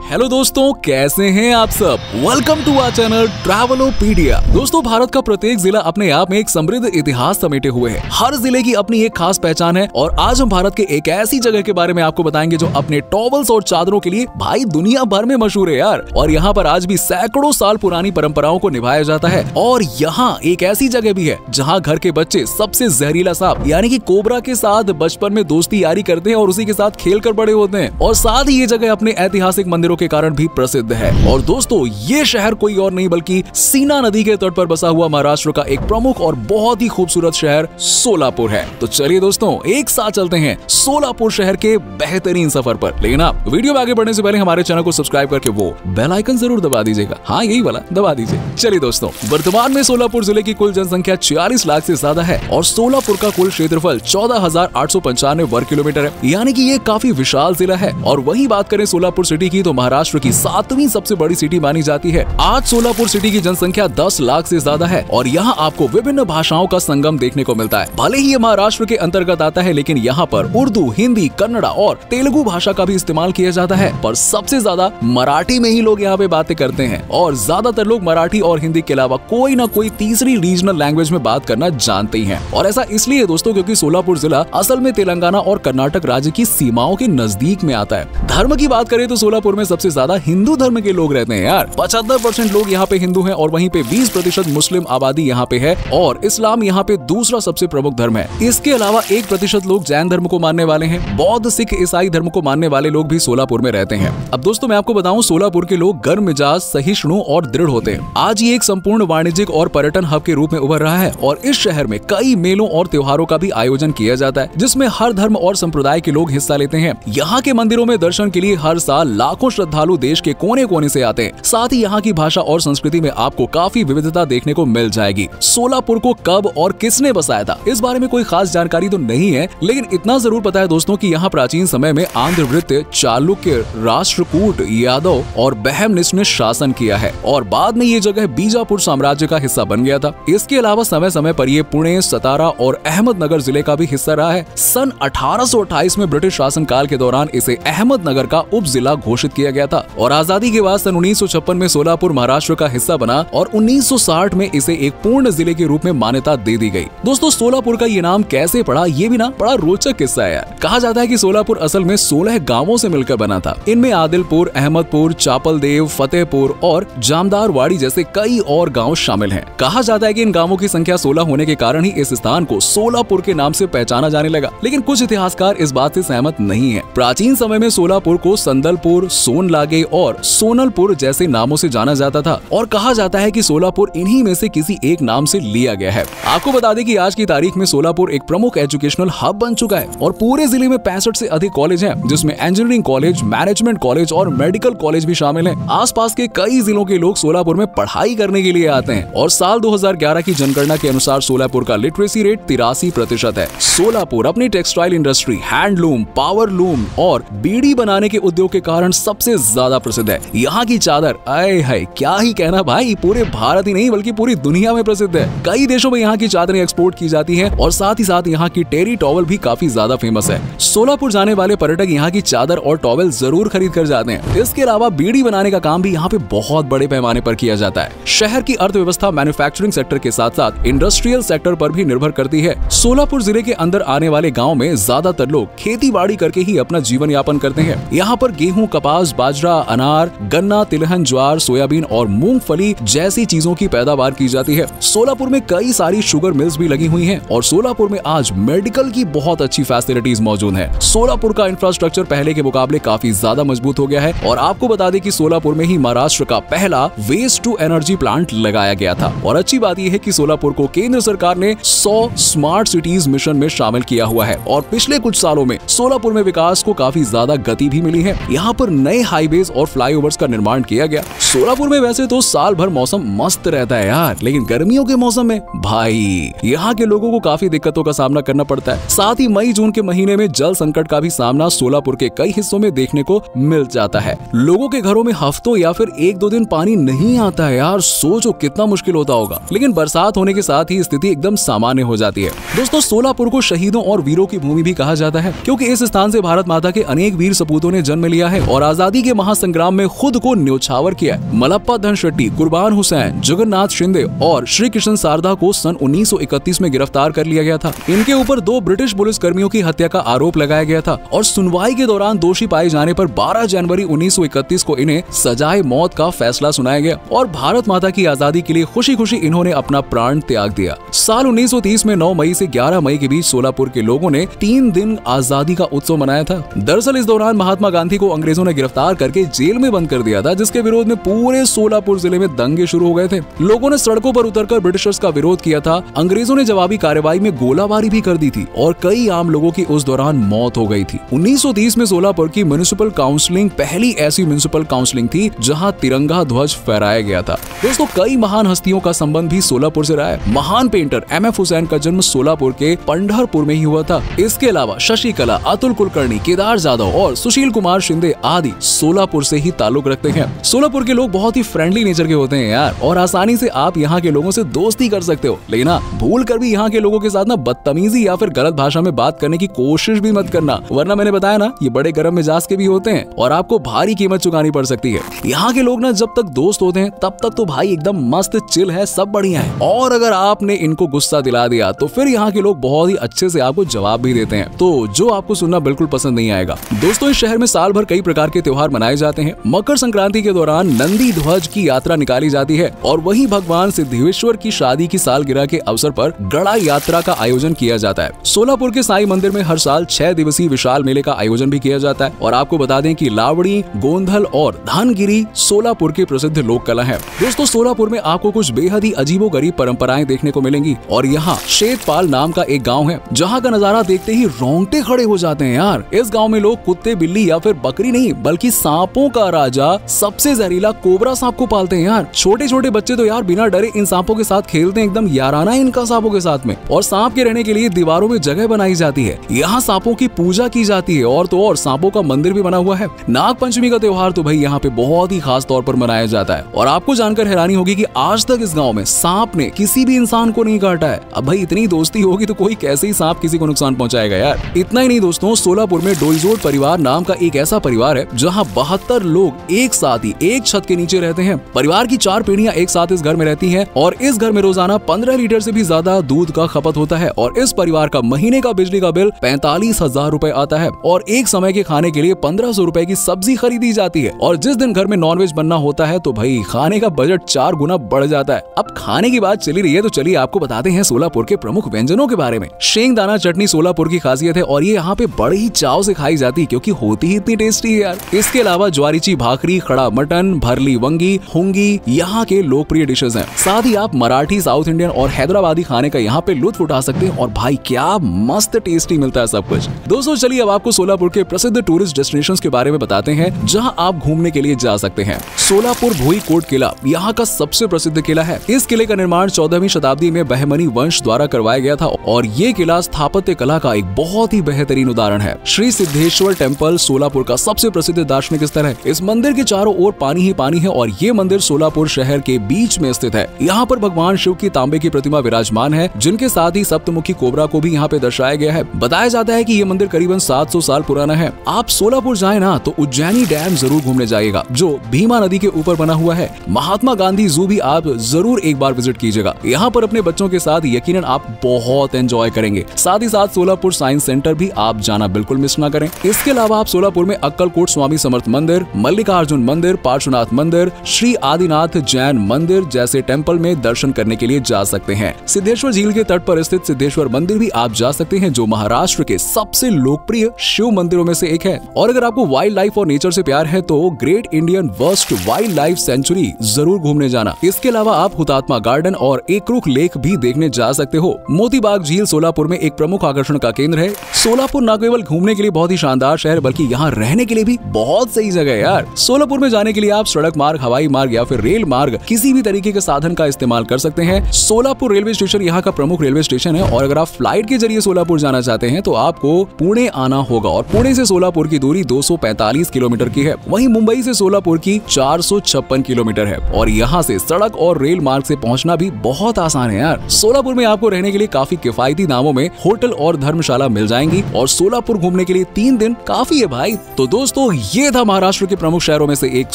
Hello दोस्तों, कैसे हैं आप सब। Welcome to our channel Travelopedia. दोस्तों, भारत का प्रत्येक जिला अपने आप में एक समृद्ध इतिहास समेटे हुए है। हर जिले की अपनी एक खास पहचान है और आज हम भारत के एक ऐसी जगह के बारे में आपको बताएंगे जो अपने टॉवल्स और चादरों के लिए भाई दुनिया भर में मशहूर है यार। और यहाँ पर आज भी सैकड़ों साल पुरानी परंपराओं को निभाया जाता है। और यहाँ एक ऐसी जगह भी है जहाँ घर के बच्चे सबसे जहरीला सांप यानी कि कोबरा के साथ बचपन में दोस्ती यारी करते हैं और उसी के साथ खेल कर बड़े होते हैं। और साथ ही ये जगह अपने ऐतिहासिक मंदिरों के कारण भी प्रसिद्ध है। और दोस्तों, ये शहर कोई और नहीं बल्कि सीना नदी के तट पर बसा हुआ महाराष्ट्र का एक प्रमुख और बहुत ही खूबसूरत शहर सोलापुर है। तो चलिए दोस्तों, एक साथ चलते हैं सोलापुर शहर के बेहतरीन सफर पर। लेकिन आप वीडियो में आगे बढ़ने से पहले हमारे चैनल को सब्सक्राइब करके वो बेल आइकन जरूर दबा दीजिएगा। हाँ, यही वाला दबा दीजिए। चलिए दोस्तों, वर्तमान में सोलापुर जिले की कुल जनसंख्या 46 लाख से ज्यादा है और सोलापुर का कुल क्षेत्रफल 14,895 वर्ग किलोमीटर है, यानी कि ये काफी विशाल जिला है। और वही बात करें सोलापुर सिटी की तो महाराष्ट्र की 7वीं सबसे बड़ी सिटी मानी जाती है। आज सोलापुर सिटी की जनसंख्या 10 लाख से ज्यादा है और यहाँ आपको विभिन्न भाषाओं का संगम देखने को मिलता है। भले ही ये महाराष्ट्र के अंतर्गत आता है, लेकिन यहाँ पर उर्दू, हिंदी, कन्नड़ा और तेलुगु भाषा का भी इस्तेमाल किया जाता है। पर सबसे ज्यादा मराठी में ही लोग यहाँ पे बातें करते हैं और ज्यादातर लोग मराठी और हिंदी के अलावा कोई ना कोई तीसरी रीजनल लैंग्वेज में बात करना जानते हैं। और ऐसा इसलिए दोस्तों क्योंकि सोलापुर जिला असल में तेलंगाना और कर्नाटक राज्य की सीमाओं के नजदीक में आता है। धर्म की बात करें तो सोलापुर में सबसे ज्यादा हिंदू धर्म के लोग रहते हैं यार। 75% लोग यहाँ पे हिंदू हैं और वहीं पे 20% मुस्लिम आबादी यहाँ पे है और इस्लाम यहाँ पे दूसरा सबसे प्रमुख धर्म है। इसके अलावा 1% लोग जैन धर्म को मानने वाले हैं। बौद्ध, सिख, ईसाई धर्म को मानने वाले लोग भी सोलापुर में रहते हैं। अब दोस्तों, मैं आपको बताऊं, सोलापुर के लोग गर्म मिजाज, सहिष्णु और दृढ़ होते हैं। आज ये एक संपूर्ण वाणिज्यिक और पर्यटन हब के रूप में उभर रहा है और इस शहर में कई मेलों और त्योहारों का भी आयोजन किया जाता है, जिसमें हर धर्म और संप्रदाय के लोग हिस्सा लेते हैं। यहाँ के मंदिरों में दर्शन के लिए हर साल लाखों श्रद्धालु देश के कोने कोने से आते हैं। साथ ही यहाँ की भाषा और संस्कृति में आपको काफी विविधता देखने को मिल जाएगी। सोलापुर को कब और किसने बसाया था, इस बारे में कोई खास जानकारी तो नहीं है, लेकिन इतना जरूर पता है दोस्तों कि यहाँ प्राचीन समय में आंध्रवृत्य, चालुक्य, राष्ट्रकूट, यादव और बहमनिश ने शासन किया है और बाद में ये जगह बीजापुर साम्राज्य का हिस्सा बन गया था। इसके अलावा समय समय पर ये पुणे, सतारा और अहमदनगर जिले का भी हिस्सा रहा है। सन 1828 में ब्रिटिश शासन काल के दौरान इसे अहमदनगर का उप जिला घोषित किया गया था और आजादी के बाद सन 1956 में सोलापुर महाराष्ट्र का हिस्सा बना और 1960 में इसे एक पूर्ण जिले के रूप में मान्यता दे दी गई। दोस्तों, सोलापुर का ये नाम कैसे पड़ा, ये भी ना बड़ा रोचक किस्सा है यार। कहा जाता है कि सोलापुर असल में 16 गांवों से मिलकर बना था। इनमें आदिलपुर, अहमदपुर, चापलदेव, फतेहपुर और जामदारवाड़ी जैसे कई और गाँव शामिल है। कहा जाता है कि इन गाँवों की संख्या 16 होने के कारण ही इस स्थान को सोलापुर के नाम से पहचाना जाने लगा, लेकिन कुछ इतिहासकार इस बात से सहमत नहीं है। प्राचीन समय में सोलापुर को संदलपुर, सोनलागे और सोनलपुर जैसे नामों से जाना जाता था और कहा जाता है कि सोलापुर इन्हीं में से किसी एक नाम से लिया गया है। आपको बता दें कि आज की तारीख में सोलापुर एक प्रमुख एजुकेशनल हब बन चुका है और पूरे जिले में 65 से अधिक कॉलेज हैं, जिसमें इंजीनियरिंग कॉलेज, मैनेजमेंट कॉलेज और मेडिकल कॉलेज भी शामिल हैं। आसपास के कई जिलों के लोग सोलापुर में पढ़ाई करने के लिए आते हैं और साल 2011 की जनगणना के अनुसार सोलापुर का लिटरेसी रेट 83% है। सोलापुर अपनी textile industry, handloom, power loom और बीड़ी बनाने के उद्योग के कारण सबसे ज्यादा प्रसिद्ध है। यहाँ की चादर, आए हाय क्या ही कहना भाई, पूरे भारत ही नहीं बल्कि पूरी दुनिया में प्रसिद्ध है। कई देशों में यहाँ की चादरें एक्सपोर्ट की जाती हैं और साथ ही साथ यहाँ की टेरी टॉवल भी काफी ज्यादा फेमस है। सोलापुर जाने वाले पर्यटक यहाँ की चादर और टॉवल जरूर खरीद कर जाते हैं। इसके अलावा बीड़ी बनाने का काम भी यहाँ पे बहुत बड़े पैमाने पर किया जाता है। शहर की अर्थव्यवस्था मैन्युफैक्चरिंग सेक्टर के साथ साथ इंडस्ट्रियल सेक्टर पर भी निर्भर करती है। सोलापुर जिले के अंदर आने वाले गाँव में ज्यादातर लोग खेती बाड़ी करके ही अपना जीवन यापन करते हैं। यहाँ पर गेहूँ, कपास, बाजरा, अनार, गन्ना, तिलहन, ज्वार, सोयाबीन और मूंगफली जैसी चीजों की पैदावार की जाती है। सोलापुर में कई सारी शुगर मिल्स भी लगी हुई हैं और सोलापुर में आज मेडिकल की बहुत अच्छी फैसिलिटीज मौजूद हैं। सोलापुर का इंफ्रास्ट्रक्चर पहले के मुकाबले काफी ज्यादा मजबूत हो गया है और आपको बता दें कि सोलापुर में ही महाराष्ट्र का पहला वेस्ट टू एनर्जी प्लांट लगाया गया था। और अच्छी बात यह है कि सोलापुर को केंद्र सरकार ने 100 स्मार्ट सिटीज मिशन में शामिल किया हुआ है और पिछले कुछ सालों में सोलापुर में विकास को काफी ज्यादा गति भी मिली है। यहाँ पर नए हाईवेज और फ्लाईओवर्स का निर्माण किया गया। सोलापुर में वैसे तो साल भर मौसम मस्त रहता है यार, लेकिन गर्मियों के मौसम में भाई यहाँ के लोगों को काफी दिक्कतों का सामना करना पड़ता है। साथ ही मई जून के महीने में जल संकट का भी सामना सोलापुर के कई हिस्सों में देखने को मिल जाता है। लोगों के घरों में हफ्तों या फिर 1-2 दिन पानी नहीं आता है यार, सोचो कितना मुश्किल होता होगा। लेकिन बरसात होने के साथ ही स्थिति एकदम सामान्य हो जाती है। दोस्तों, सोलापुर को शहीदों और वीरों की भूमि भी कहा जाता है, क्योंकि इस स्थान से भारत माता के अनेक वीर सपूतों ने जन्म लिया है और आजादी आजादी के महासंग्राम में खुद को न्योछावर किया। मलप्पा धनशेट्टी, कुर्बान हुसैन, जगन्नाथ शिंदे और श्री कृष्ण सारदा को सन 1931 में गिरफ्तार कर लिया गया था। इनके ऊपर 2 ब्रिटिश पुलिस कर्मियों की हत्या का आरोप लगाया गया था और सुनवाई के दौरान दोषी पाए जाने पर 12 जनवरी 1931 को इन्हें सजाए मौत का फैसला सुनाया गया और भारत माता की आजादी के लिए खुशी खुशी इन्होंने अपना प्राण त्याग दिया। साल 1930 में 9 मई से 11 मई के बीच सोलापुर के लोगों ने 3 दिन आजादी का उत्सव मनाया था। दरअसल इस दौरान महात्मा गांधी को अंग्रेजों ने गिरफ्तार करके जेल में बंद कर दिया था, जिसके विरोध में पूरे सोलापुर जिले में दंगे शुरू हो गए थे। लोगों ने सड़कों पर उतरकर ब्रिटिशर्स का विरोध किया था। अंग्रेजों ने जवाबी कार्रवाई में गोलाबारी भी कर दी थी और कई आम लोगों की उस दौरान मौत हो गई थी। 1930 में सोलापुर की म्युनिसिपल काउंसिलिंग पहली ऐसी म्युनिसिपल काउंसिलिंग थी जहां तिरंगा ध्वज फहराया गया था। दोस्तों, कई महान हस्तियों का संबंध भी सोलापुर से रहा है। महान पेंटर M.F. हुसैन का जन्म सोलापुर के पंढरपुर में ही हुआ था। इसके अलावा शशिकला, अतुल कुलकर्णी, केदार जाधव और सुशील कुमार शिंदे आदि सोलापुर से ही ताल्लुक रखते हैं। सोलापुर के लोग बहुत ही फ्रेंडली नेचर के होते हैं यार, और आसानी से आप यहाँ के लोगों से दोस्ती कर सकते हो। लेकिन भूल कर भी यहाँ के लोगों के साथ ना बदतमीजी या फिर गलत भाषा में बात करने की कोशिश भी मत करना, वरना मैंने बताया ना ये बड़े गरम मिजाज के भी होते हैं और आपको भारी कीमत चुकानी पड़ सकती है। यहाँ के लोग ना जब तक दोस्त होते हैं तब तक तो भाई एकदम मस्त चिल है, सब बढ़िया है, और अगर आपने इनको गुस्सा दिला दिया तो फिर यहाँ के लोग बहुत ही अच्छे से आपको जवाब भी देते हैं, तो जो आपको सुनना बिल्कुल पसंद नहीं आएगा। दोस्तों, इस शहर में साल भर कई प्रकार के त्योहार मनाए जाते हैं। मकर संक्रांति के दौरान नंदी ध्वज की यात्रा निकाली जाती है और वहीं भगवान सिद्धेश्वर की शादी की सालगिरह के अवसर पर गड़ा यात्रा का आयोजन किया जाता है। सोलापुर के साईं मंदिर में हर साल 6 दिवसीय विशाल मेले का आयोजन भी किया जाता है और आपको बता दें कि लावड़ी, गोंधल और धानगिरी सोलापुर के प्रसिद्ध लोक कला है। दोस्तों, सोलापुर में आपको कुछ बेहद ही अजीबोगरीब परंपराएं देखने को मिलेंगी और यहाँ शेतपाल नाम का एक गांव है जहाँ का नजारा देखते ही रोंगटे खड़े हो जाते हैं यार। इस गांव में लोग कुत्ते, बिल्ली या फिर बकरी नहीं बल्कि सांपों का राजा सबसे जहरीला कोबरा सांप को पालते हैं यार। छोटे छोटे बच्चे तो यार बिना डरे इन सांपों के साथ खेलते हैं, एकदम याराना है इनका सांपों के साथ में। और सांप के रहने के लिए दीवारों में जगह बनाई जाती है। यहाँ सांपों की पूजा की जाती है और तो और सांपों का मंदिर भी बना हुआ है। नाग पंचमी का त्योहार तो भाई यहाँ पे बहुत ही खास तौर पर मनाया जाता है और आपको जानकर हैरानी होगी कि आज तक इस गांव में सांप ने किसी भी इंसान को नहीं काटा है। अब भाई इतनी दोस्ती होगी तो कोई कैसे ही सांप किसी को नुकसान पहुंचाएगा यार। इतना ही नहीं दोस्तों, सोलापुर में डोईजोड़ परिवार नाम का एक ऐसा परिवार है जहाँ 72 लोग एक साथ ही एक छत के नीचे रहते हैं। परिवार की 4 पीढ़ियां एक साथ इस घर में रहती हैं और इस घर में रोजाना 15 लीटर से भी ज्यादा दूध का खपत होता है और इस परिवार का महीने का बिजली का बिल 45,000 रुपए आता है और एक समय के खाने के लिए 1500 रुपए की सब्जी खरीदी जाती है। और जिस दिन घर में नॉनवेज बनना होता है तो भाई खाने का बजट 4 गुना बढ़ जाता है। अब खाने की बात चली रही है तो चलिए आपको बताते हैं सोलापुर के प्रमुख व्यंजनों के बारे में। शेंगदाना चटनी सोलापुर की खासियत है और ये यहाँ पे बड़े ही चाव से खाई जाती है क्योंकि होती ही इतनी टेस्टी है यार। इसके अलावा ज्वारीची भाकरी, खड़ा मटन, भरली वंगी, हुंगी यहाँ के लोकप्रिय डिशेज हैं। साथ ही आप मराठी, साउथ इंडियन और हैदराबादी खाने का यहाँ पे लुत्फ उठा सकते हैं और भाई क्या मस्त टेस्टी मिलता है सब कुछ। दोस्तों, चलिए अब आपको सोलापुर के प्रसिद्ध टूरिस्ट डेस्टिनेशंस के बारे में बताते हैं जहां आप घूमने के लिए जा सकते हैं। सोलापुर भोई कोट किला यहाँ का सबसे प्रसिद्ध किला है। इस किले का निर्माण 14वीं शताब्दी में बहमनी वंश द्वारा करवाया गया था और ये किला स्थापत्य कला का एक बहुत ही बेहतरीन उदाहरण है। श्री सिद्धेश्वर टेम्पल सोलापुर का सबसे प्रसिद्ध दार्शनिक स्थल है। इस मंदिर के चारों ओर पानी ही पानी है और ये मंदिर सोलापुर शहर के बीच में स्थित है। यहाँ पर भगवान शिव की तांबे की प्रतिमा विराजमान है, जिनके साथ ही सप्तमुखी कोबरा को भी यहाँ पे दर्शाया गया है। बताया जाता है कि ये मंदिर करीबन 700 साल पुराना है। आप सोलापुर जाए ना तो उज्जैनी डैम जरूर घूमने जाइएगा जो भीमा नदी के ऊपर बना हुआ है। महात्मा गांधी जू भी आप जरूर एक बार विजिट कीजिएगा। यहाँ पर अपने बच्चों के साथ यकीनन आप बहुत एंजॉय करेंगे। साथ ही साथ सोलापुर साइंस सेंटर भी आप जाना बिल्कुल मिस ना करें। इसके अलावा आप सोलापुर में अक्कलकोट स्वामी समर्थ मंदिर, मल्लिकार्जुन मंदिर, पार्श्वनाथ मंदिर, श्री आदिनाथ जैन मंदिर जैसे टेम्पल में दर्शन करने के लिए जा सकते हैं। सिद्धेश्वर झील के तट पर स्थित सिद्धेश्वर मंदिर भी आप जा सकते हैं जो महाराष्ट्र के सबसे लोकप्रिय शिव मंदिरों में से एक है। और अगर आपको वाइल्ड लाइफ और नेचर से प्यार है तो great Indian worst wild life sanctuary जरूर घूमने जाना। इसके अलावा आप हुतात्मा गार्डन और एकरुख लेक भी देखने जा सकते हो। मोतीबाग झील सोलापुर में एक प्रमुख आकर्षण का केंद्र है। सोलापुर न केवल घूमने के लिए बहुत ही शानदार शहर बल्कि यहाँ रहने के लिए भी बहुत सही जगह है यार। सोलापुर में जाने के लिए आप सड़क मार्ग, हवाई मार्ग या फिर रेल मार्ग किसी भी तरीके के साधन का इस्तेमाल कर सकते हैं। सोलापुर रेलवे स्टेशन यहाँ का प्रमुख रेलवे स्टेशन है और अगर आप फ्लाइट के जरिए सोलापुर जाना चाहते हैं तो आपको पुणे आना होगा और पुणे से सोलापुर की दूरी 245 किलोमीटर की है। वहीं मुंबई से सोलापुर की 456 किलोमीटर है और यहाँ से सड़क और रेल मार्ग से पहुँचना भी बहुत आसान है यार। सोलापुर में आपको रहने के लिए काफी किफायती दामों में होटल और धर्मशाला मिल जाएंगी और सोलापुर घूमने के लिए 3 दिन काफी है भाई। तो दोस्तों, ये ये था महाराष्ट्र के प्रमुख शहरों में से एक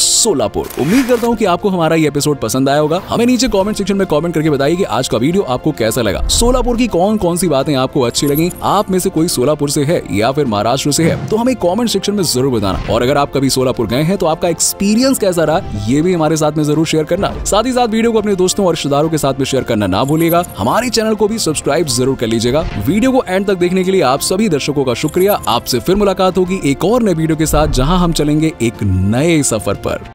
सोलापुर। उम्मीद करता हूँ कि आपको हमारा ये एपिसोड पसंद आया होगा। हमें नीचे कमेंट सेक्शन में कमेंट करके बताइए कि आज का वीडियो आपको कैसा लगा। सोलापुर की कौन कौन सी बातें आपको अच्छी लगी, आप में से कोई सोलापुर से है या फिर महाराष्ट्र से है, तो हमें कमेंट सेक्शन में जरूर बताना। और अगर आप कभी सोलापुर गए हैं तो आपका एक्सपीरियंस कैसा रहा, ये भी हमारे साथ में जरूर शेयर करना। साथ ही साथ वीडियो को अपने दोस्तों और रिश्तेदारों के साथ में शेयर करना ना भूलिएगा। हमारे चैनल को भी सब्सक्राइब जरूर कर लीजिएगा। वीडियो को एंड तक देखने के लिए आप सभी दर्शकों का शुक्रिया। आपसे फिर मुलाकात होगी एक और नए वीडियो के साथ, जहां हम चलेंगे एक नए सफर पर।